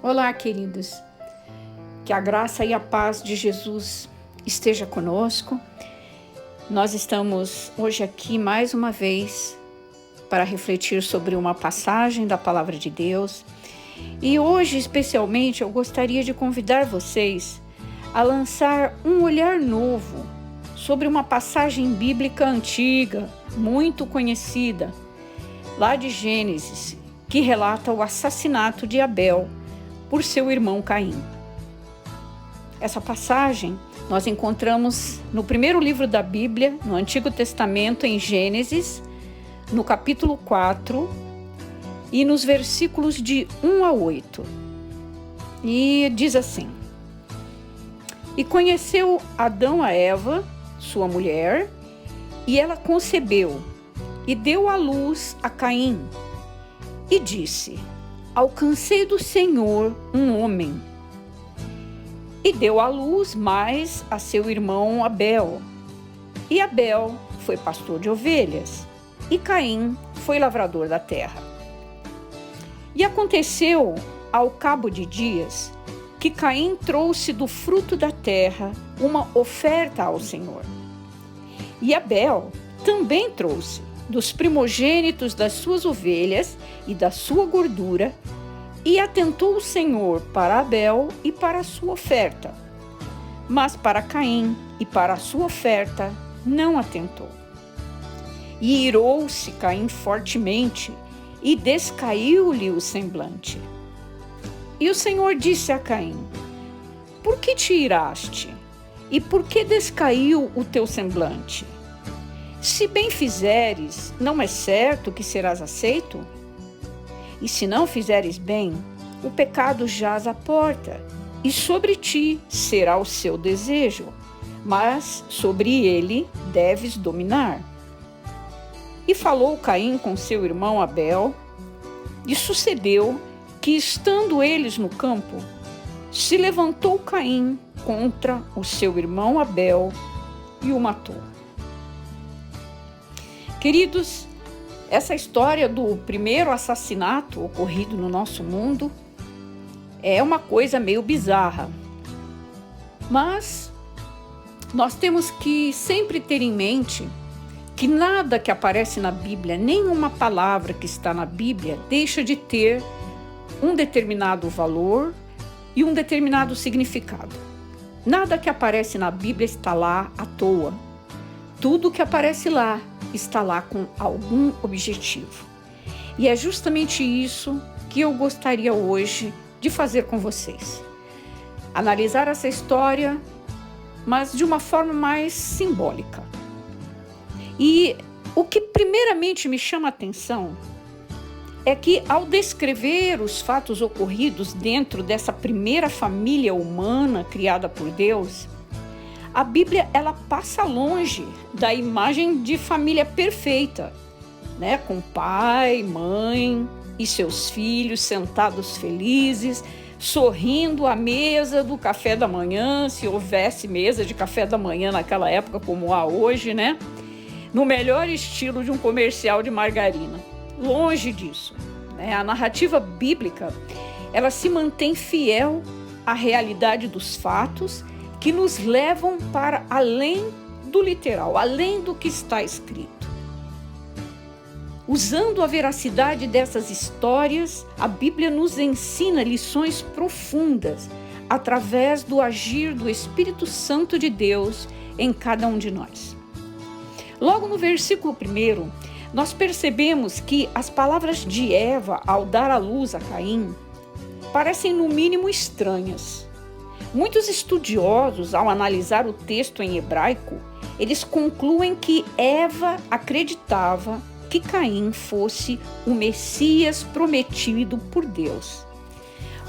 Olá, queridos. Que a graça e a paz de Jesus esteja conosco. Nós estamos hoje aqui mais uma vez para refletir sobre uma passagem da Palavra de Deus. E hoje, especialmente, eu gostaria de convidar vocês a lançar um olhar novo sobre uma passagem bíblica antiga, muito conhecida, lá de Gênesis, que relata o assassinato de Abel por seu irmão Caim. Essa passagem nós encontramos no primeiro livro da Bíblia, no Antigo Testamento, em Gênesis, no capítulo 4, e nos versículos de 1 a 8. E diz assim: E conheceu Adão a Eva, sua mulher, e ela concebeu, e deu à luz a Caim, e disse: Alcancei do Senhor um homem. E deu à luz mais a seu irmão Abel. E Abel foi pastor de ovelhas, e Caim foi lavrador da terra. E aconteceu, ao cabo de dias, que Caim trouxe do fruto da terra uma oferta ao Senhor. E Abel também trouxe dos primogênitos das suas ovelhas e da sua gordura, e atentou o Senhor para Abel e para a sua oferta. Mas para Caim e para a sua oferta não atentou. E irou-se Caim fortemente, e descaiu-lhe o semblante. E o Senhor disse a Caim: Por que te iraste? E por que descaiu o teu semblante? Se bem fizeres, não é certo que serás aceito? E se não fizeres bem, o pecado jaz à porta, e sobre ti será o seu desejo, mas sobre ele deves dominar. E falou Caim com seu irmão Abel, e sucedeu que, estando eles no campo, se levantou Caim contra o seu irmão Abel e o matou. Queridos, essa história do primeiro assassinato ocorrido no nosso mundo é uma coisa meio bizarra. Mas nós temos que sempre ter em mente que nada que aparece na Bíblia, nenhuma palavra que está na Bíblia, deixa de ter um determinado valor e um determinado significado. Nada que aparece na Bíblia está lá à toa. Tudo que aparece lá está lá com algum objetivo. E é justamente isso que eu gostaria hoje de fazer com vocês. Analisar essa história, mas de uma forma mais simbólica. E o que primeiramente me chama a atenção é que, ao descrever os fatos ocorridos dentro dessa primeira família humana criada por Deus, a Bíblia ela passa longe da imagem de família perfeita, né? Com pai, mãe e seus filhos sentados felizes, sorrindo à mesa do café da manhã, se houvesse mesa de café da manhã naquela época como há hoje, né? No melhor estilo de um comercial de margarina. Longe disso, né? A narrativa bíblica ela se mantém fiel à realidade dos fatos que nos levam para além do literal, além do que está escrito. Usando a veracidade dessas histórias, a Bíblia nos ensina lições profundas através do agir do Espírito Santo de Deus em cada um de nós. Logo no versículo 1, nós percebemos que as palavras de Eva ao dar à luz a Caim parecem no mínimo estranhas. Muitos estudiosos, ao analisar o texto em hebraico, eles concluem que Eva acreditava que Caim fosse o Messias prometido por Deus.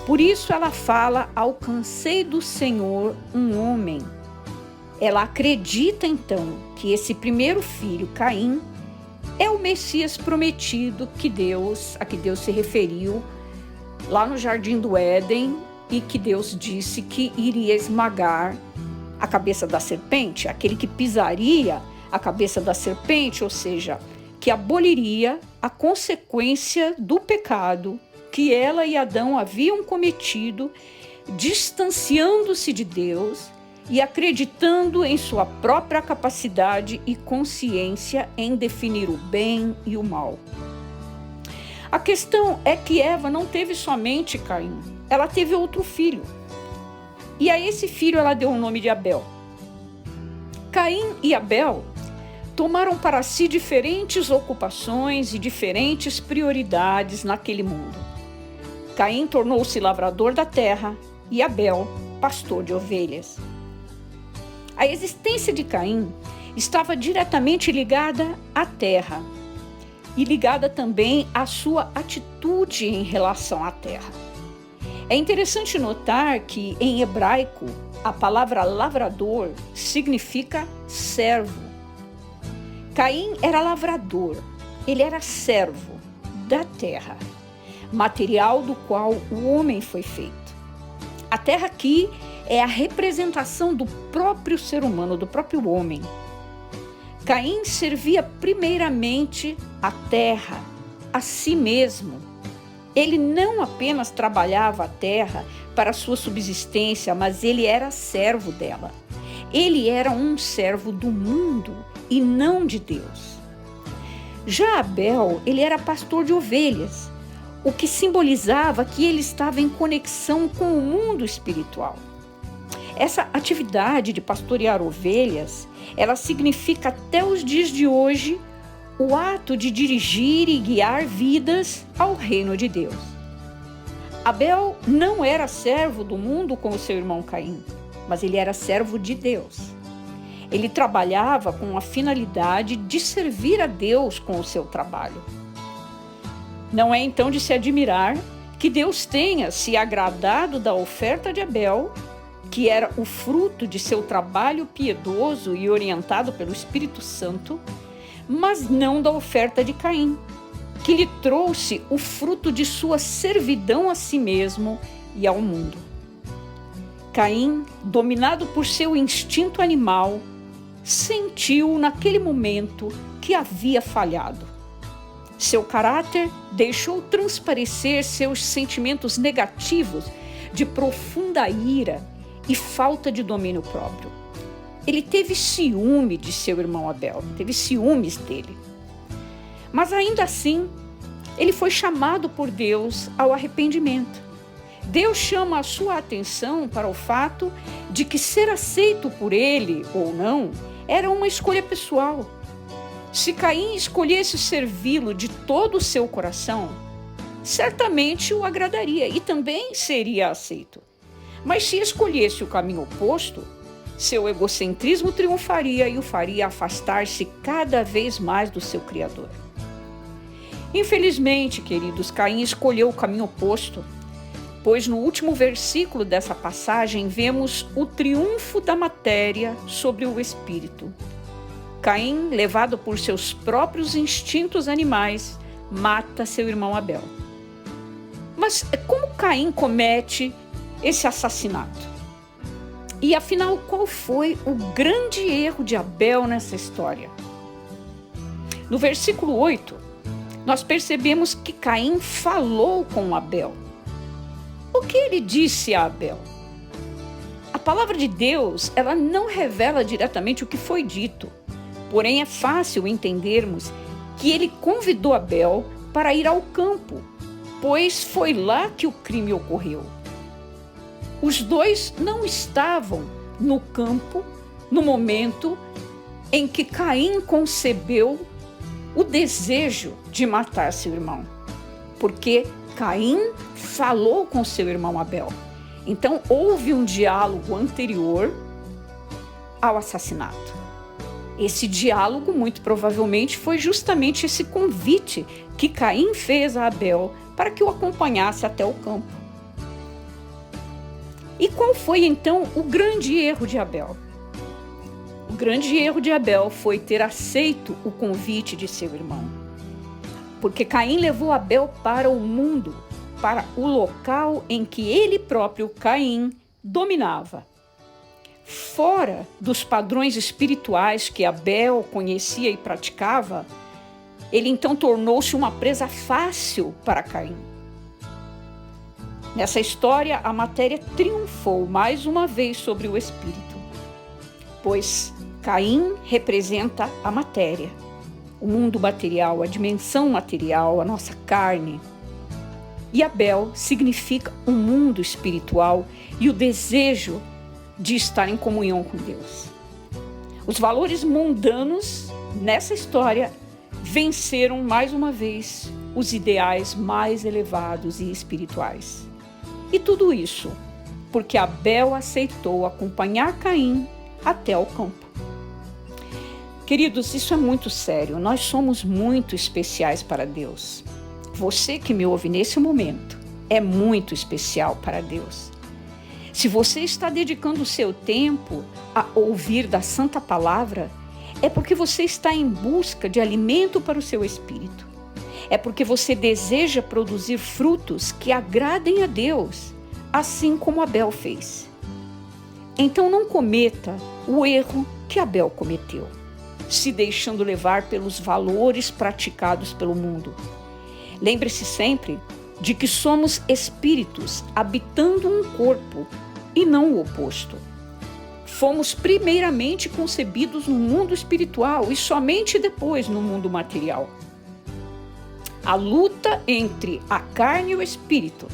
Por isso ela fala: alcancei do Senhor um homem. Ela acredita então que esse primeiro filho, Caim, é o Messias prometido a que Deus se referiu lá no Jardim do Éden, e que Deus disse que iria esmagar a cabeça da serpente, aquele que pisaria a cabeça da serpente, ou seja, que aboliria a consequência do pecado que ela e Adão haviam cometido, distanciando-se de Deus e acreditando em sua própria capacidade e consciência em definir o bem e o mal. A questão é que Eva não teve somente Caim, ela teve outro filho. E a esse filho ela deu o nome de Abel. Caim e Abel tomaram para si diferentes ocupações e diferentes prioridades naquele mundo. Caim tornou-se lavrador da terra e Abel, pastor de ovelhas. A existência de Caim estava diretamente ligada à terra e ligada também à sua atitude em relação à terra. É interessante notar que, em hebraico, a palavra lavrador significa servo. Caim era lavrador, ele era servo da terra, material do qual o homem foi feito. A terra aqui é a representação do próprio ser humano, do próprio homem. Caim servia primeiramente a terra, a si mesmo. Ele não apenas trabalhava a terra para sua subsistência, mas ele era servo dela. Ele era um servo do mundo e não de Deus. Já Abel, ele era pastor de ovelhas, o que simbolizava que ele estava em conexão com o mundo espiritual. Essa atividade de pastorear ovelhas, ela significa até os dias de hoje o ato de dirigir e guiar vidas ao reino de Deus. Abel não era servo do mundo como seu irmão Caim, mas ele era servo de Deus. Ele trabalhava com a finalidade de servir a Deus com o seu trabalho. Não é então de se admirar que Deus tenha se agradado da oferta de Abel, que era o fruto de seu trabalho piedoso e orientado pelo Espírito Santo, mas não da oferta de Caim, que lhe trouxe o fruto de sua servidão a si mesmo e ao mundo. Caim, dominado por seu instinto animal, sentiu naquele momento que havia falhado. Seu caráter deixou transparecer seus sentimentos negativos de profunda ira e falta de domínio próprio. Ele teve ciúme de seu irmão Abel, teve ciúmes dele. Mas ainda assim, ele foi chamado por Deus ao arrependimento. Deus chama a sua atenção para o fato de que ser aceito por ele ou não era uma escolha pessoal. Se Caim escolhesse servi-lo de todo o seu coração, certamente o agradaria e também seria aceito. Mas se escolhesse o caminho oposto, seu egocentrismo triunfaria e o faria afastar-se cada vez mais do seu Criador. Infelizmente, queridos, Caim escolheu o caminho oposto, pois no último versículo dessa passagem vemos o triunfo da matéria sobre o espírito. Caim, levado por seus próprios instintos animais, mata seu irmão Abel. Mas como Caim comete esse assassinato? E afinal, qual foi o grande erro de Abel nessa história? No versículo 8, nós percebemos que Caim falou com Abel. O que ele disse a Abel? A palavra de Deus, ela não revela diretamente o que foi dito, porém é fácil entendermos que ele convidou Abel para ir ao campo, pois foi lá que o crime ocorreu. Os dois não estavam no campo no momento em que Caim concebeu o desejo de matar seu irmão, porque Caim falou com seu irmão Abel. Então houve um diálogo anterior ao assassinato. Esse diálogo, muito provavelmente, foi justamente esse convite que Caim fez a Abel para que o acompanhasse até o campo. E qual foi então o grande erro de Abel? O grande erro de Abel foi ter aceito o convite de seu irmão. Porque Caim levou Abel para o mundo, para o local em que ele próprio, Caim, dominava. Fora dos padrões espirituais que Abel conhecia e praticava, ele então tornou-se uma presa fácil para Caim. Nessa história, a matéria triunfou mais uma vez sobre o espírito, pois Caim representa a matéria, o mundo material, a dimensão material, a nossa carne. E Abel significa o mundo espiritual e o desejo de estar em comunhão com Deus. Os valores mundanos nessa história venceram mais uma vez os ideais mais elevados e espirituais. E tudo isso porque Abel aceitou acompanhar Caim até o campo. Queridos, isso é muito sério. Nós somos muito especiais para Deus. Você que me ouve nesse momento é muito especial para Deus. Se você está dedicando o seu tempo a ouvir da Santa Palavra, é porque você está em busca de alimento para o seu espírito. É porque você deseja produzir frutos que agradem a Deus, assim como Abel fez. Então não cometa o erro que Abel cometeu, se deixando levar pelos valores praticados pelo mundo. Lembre-se sempre de que somos espíritos habitando um corpo e não o oposto. Fomos primeiramente concebidos no mundo espiritual e somente depois no mundo material. A luta entre a carne e o espírito,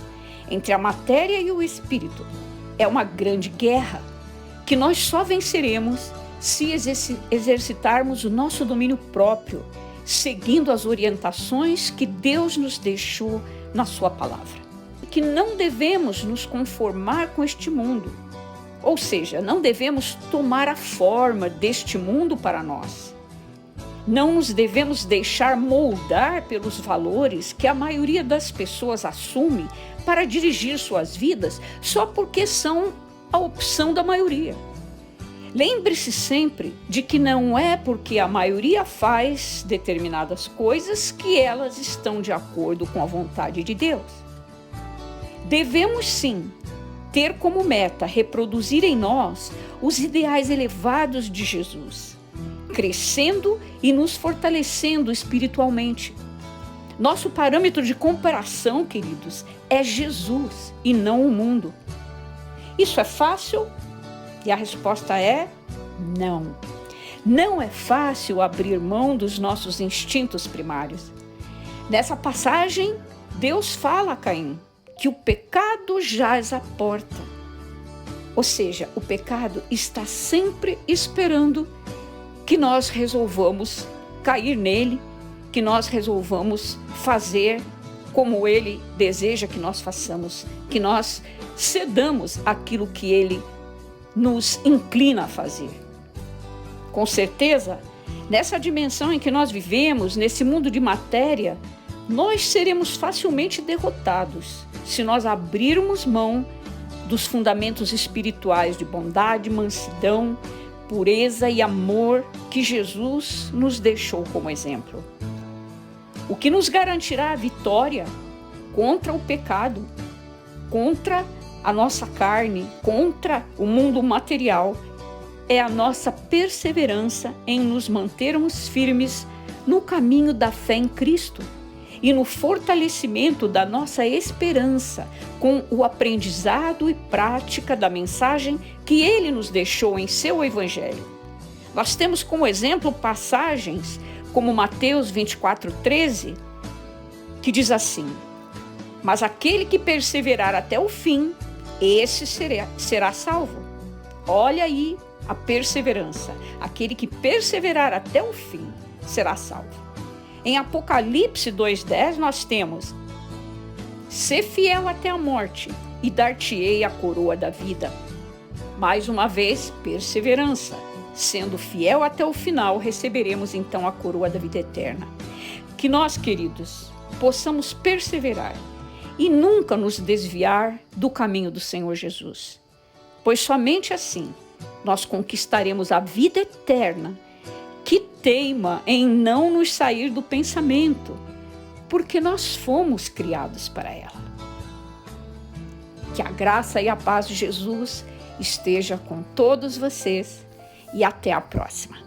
entre a matéria e o espírito, é uma grande guerra que nós só venceremos se exercitarmos o nosso domínio próprio, seguindo as orientações que Deus nos deixou na sua palavra. Que não devemos nos conformar com este mundo, ou seja, não devemos tomar a forma deste mundo para nós. Não nos devemos deixar moldar pelos valores que a maioria das pessoas assume para dirigir suas vidas só porque são a opção da maioria. Lembre-se sempre de que não é porque a maioria faz determinadas coisas que elas estão de acordo com a vontade de Deus. Devemos sim ter como meta reproduzir em nós os ideais elevados de Jesus, crescendo e nos fortalecendo espiritualmente. Nosso parâmetro de comparação, queridos, é Jesus e não o mundo. Isso é fácil? E a resposta é não. Não é fácil abrir mão dos nossos instintos primários. Nessa passagem, Deus fala a Caim que o pecado jaz à porta. Ou seja, o pecado está sempre esperando que nós resolvamos cair nele, que nós resolvamos fazer como ele deseja que nós façamos, que nós cedamos aquilo que ele nos inclina a fazer. Com certeza, nessa dimensão em que nós vivemos, nesse mundo de matéria, nós seremos facilmente derrotados se nós abrirmos mão dos fundamentos espirituais de bondade, mansidão, pureza e amor que Jesus nos deixou como exemplo. O que nos garantirá a vitória contra o pecado, contra a nossa carne, contra o mundo material, é a nossa perseverança em nos mantermos firmes no caminho da fé em Cristo e no fortalecimento da nossa esperança com o aprendizado e prática da mensagem que Ele nos deixou em seu Evangelho. Nós temos como exemplo passagens como Mateus 24:13, que diz assim: mas aquele que perseverar até o fim, esse será salvo. Olha aí a perseverança. Aquele que perseverar até o fim será salvo. Em Apocalipse 2:10 nós temos: sê fiel até a morte e dar-te-ei a coroa da vida. Mais uma vez, perseverança. Sendo fiel até o final, receberemos então a coroa da vida eterna. Que nós, queridos, possamos perseverar e nunca nos desviar do caminho do Senhor Jesus, pois somente assim nós conquistaremos a vida eterna, que teima em não nos sair do pensamento, porque nós fomos criados para ela. Que a graça e a paz de Jesus esteja com todos vocês e até a próxima.